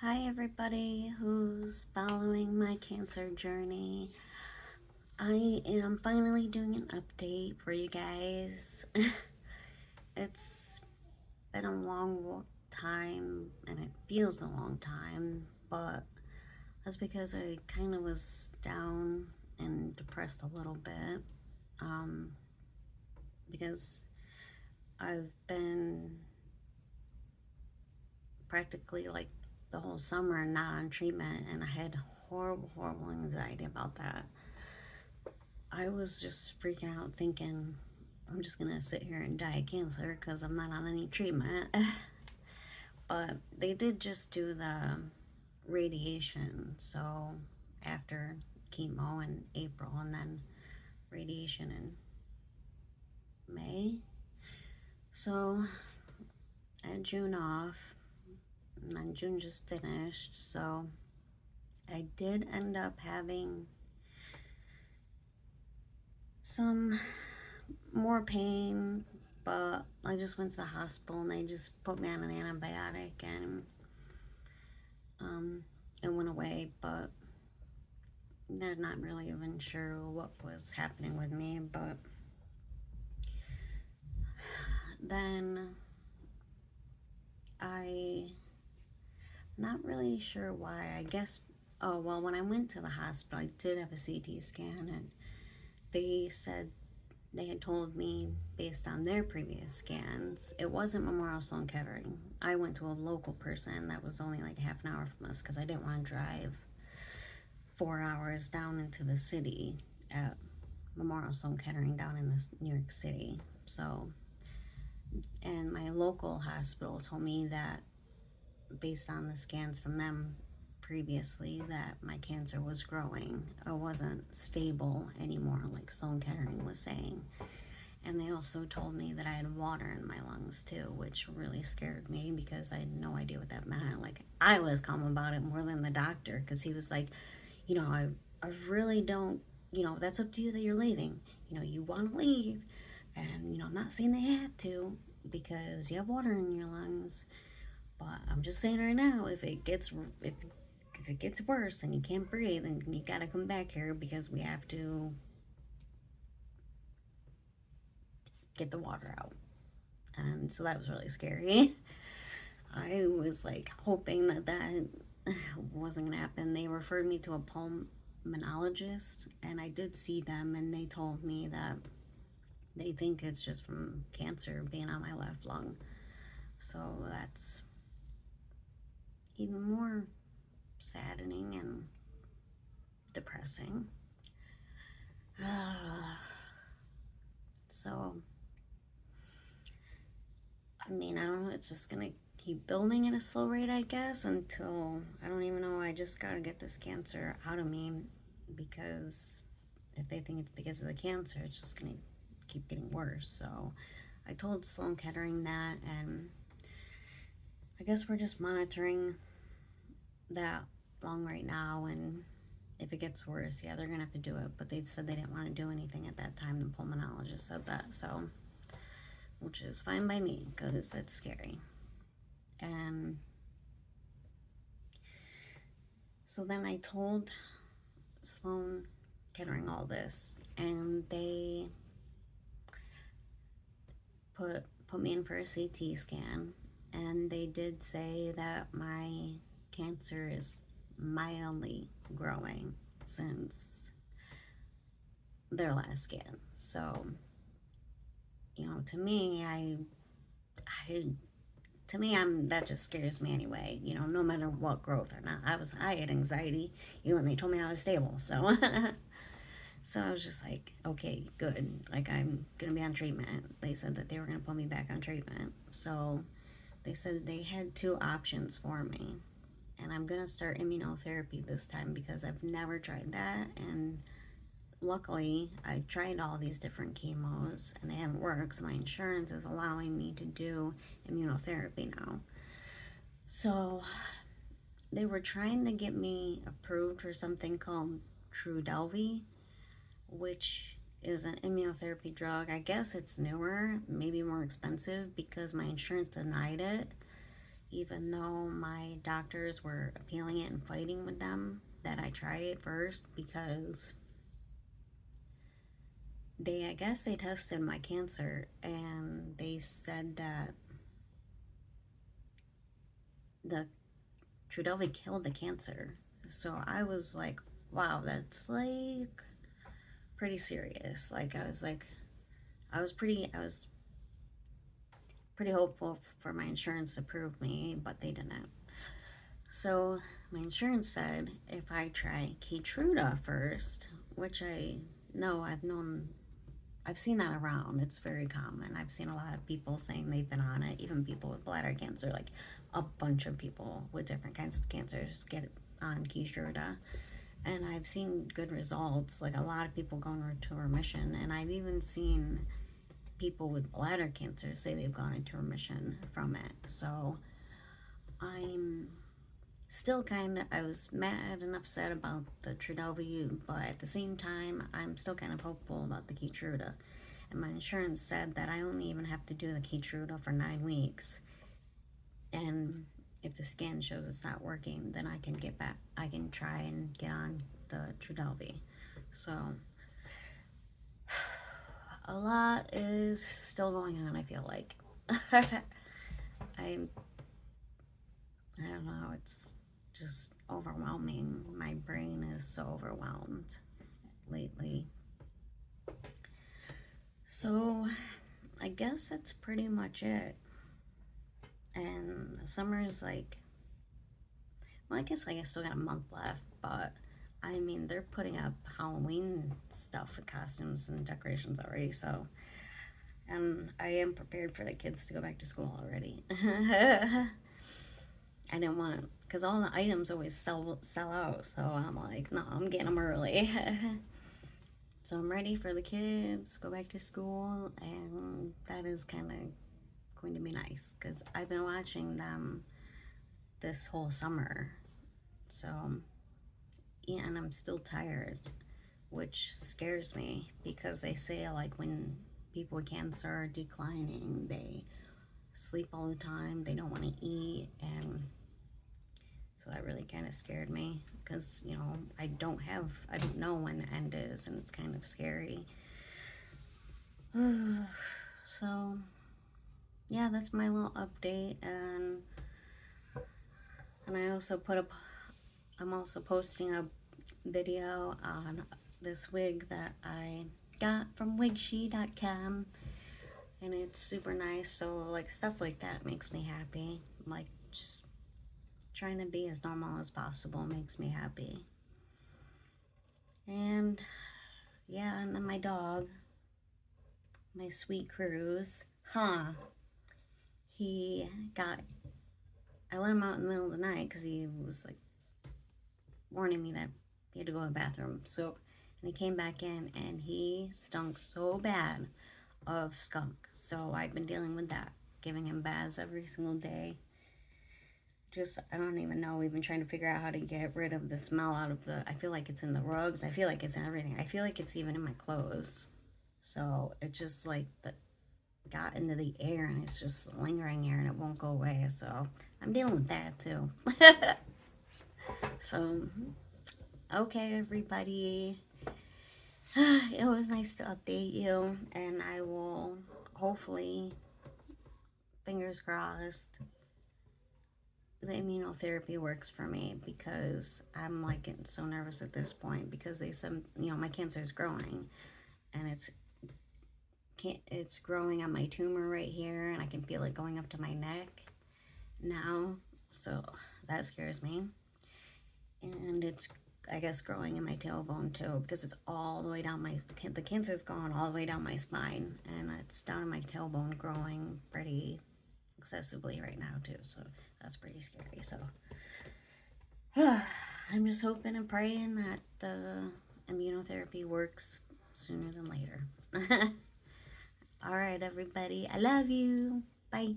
Hi, everybody who's following my cancer journey. I am finally doing an update for you guys. It's been a long time and it feels a long time, but that's because I kind of was down and depressed a little bit. Um, because I've been practically like the whole summer not on treatment, and I had horrible anxiety about that. I was just freaking out thinking I'm just gonna sit here and die of cancer because I'm not on any treatment. But they did just do the radiation, so after chemo in April and then radiation in May. So I had June off, and then June just finished, so I did end up having some more pain, but I just went to the hospital and they just put me on an antibiotic and it went away, but they're not really even sure what was happening with me. But then I not really sure why. I guess, oh well, when I went to the hospital I did have a CT scan, and they said they had told me based on their previous scans it wasn't Memorial Sloan Kettering. I went to a local person that was only like half an hour from us because I didn't want to drive 4 hours down into the city at Memorial Sloan Kettering down in this New York City. So, and my local hospital told me that based on the scans from them previously that my cancer was growing. It wasn't stable anymore like Sloan Kettering was saying. And they also told me that I had water in my lungs too, which really scared me because I had no idea what that meant. Like, I was calm about it more than the doctor because he was like, I really don't, that's up to you that you're leaving. You want to leave. And, I'm not saying they have to because you have water in your lungs. But I'm just saying right now, if it gets worse and you can't breathe, then you gotta come back here because we have to get the water out. And so that was really scary. I was like hoping that wasn't gonna happen. They referred me to a pulmonologist, and I did see them, and they told me that they think it's just from cancer being on my left lung. So that's even more saddening and depressing. So, I mean, I don't know, it's just gonna keep building at a slow rate, I guess, until I don't even know. I just gotta get this cancer out of me because if they think it's because of the cancer, it's just gonna keep getting worse. So, I told Sloan Kettering that, and I guess we're just monitoring that lung right now, and if it gets worse, yeah, they're gonna have to do it. But they said they didn't want to do anything at that time. The pulmonologist said that, so which is fine by me because it's scary. And so then I told Sloan Kettering all this, and they put me in for a CT scan, and they did say that my cancer is mildly growing since their last scan. So, to me, I to me, that just scares me anyway. No matter what growth or not. I had anxiety, when they told me I was stable. So, so I was just like, okay, good. Like, I'm gonna be on treatment. They said that they were gonna put me back on treatment. So they said they had two options for me, and I'm gonna start immunotherapy this time because I've never tried that. And luckily, I tried all these different chemos and they haven't worked, so my insurance is allowing me to do immunotherapy now. So they were trying to get me approved for something called Trodelvy, which is an immunotherapy drug. I guess it's newer, maybe more expensive because my insurance denied it. even though my doctors were appealing it and fighting with them, that I try it first because I guess they tested my cancer and they said that the Trodelvy killed the cancer. So I was like, wow, that's like pretty serious. Like I was pretty hopeful for my insurance to approve me, but they didn't. So my insurance said if I try Keytruda first, which I know I've seen that around. It's very common. I've seen a lot of people saying they've been on it, even people with bladder cancer, like a bunch of people with different kinds of cancers get on Keytruda. And I've seen good results, like a lot of people going into remission. And I've even seen people with bladder cancer say they've gone into remission from it. So I'm still I was mad and upset about the Trodelvy, but at the same time, I'm still kind of hopeful about the Keytruda. And my insurance said that I only even have to do the Keytruda for 9 weeks. And if the scan shows it's not working, then I can try and get on the Trodelvy. So a lot is still going on, I feel like. I don't know, it's just overwhelming. My brain is so overwhelmed lately. So I guess that's pretty much it. And the summer is like, well, I guess I still got a month left, but I mean, they're putting up Halloween stuff with costumes and decorations already, so. And I am prepared for the kids to go back to school already. I didn't want, because all the items always sell out, so I'm like, no, I'm getting them early. So I'm ready for the kids, go back to school, and that is kind of going to be nice, because I've been watching them this whole summer. So, yeah, and I'm still tired, which scares me, because they say, like, when people with cancer are declining, they sleep all the time, they don't want to eat, and so that really kind of scared me, because, you know, I don't know when the end is, and it's kind of scary. So, yeah, that's my little update, and I'm also posting a video on this wig that I got from wigshe.com, and it's super nice. So like stuff like that makes me happy. Like just trying to be as normal as possible makes me happy. And yeah, and then my dog, my sweet Cruz, I let him out in the middle of the night because he was like warning me that he had to go to the bathroom. So, and he came back in and he stunk so bad of skunk. So I've been dealing with that, giving him baths every single day. I don't even know. We've been trying to figure out how to get rid of the smell out of I feel like it's in the rugs. I feel like it's in everything. I feel like it's even in my clothes. So it just like got into the air and it's just lingering here and it won't go away. So I'm dealing with that too. So, okay, everybody. It was nice to update you, and I will hopefully, fingers crossed, the immunotherapy works for me, because I'm like getting so nervous at this point, because they said, you know, my cancer is growing, and it's growing on my tumor right here, and I can feel it going up to my neck now, so that scares me. And it's, I guess, growing in my tailbone too, because it's all the way down the cancer's gone all the way down my spine, and it's down in my tailbone growing pretty excessively right now too, so that's pretty scary. So I'm just hoping and praying that the immunotherapy works sooner than later. All right, everybody, I love you. Bye.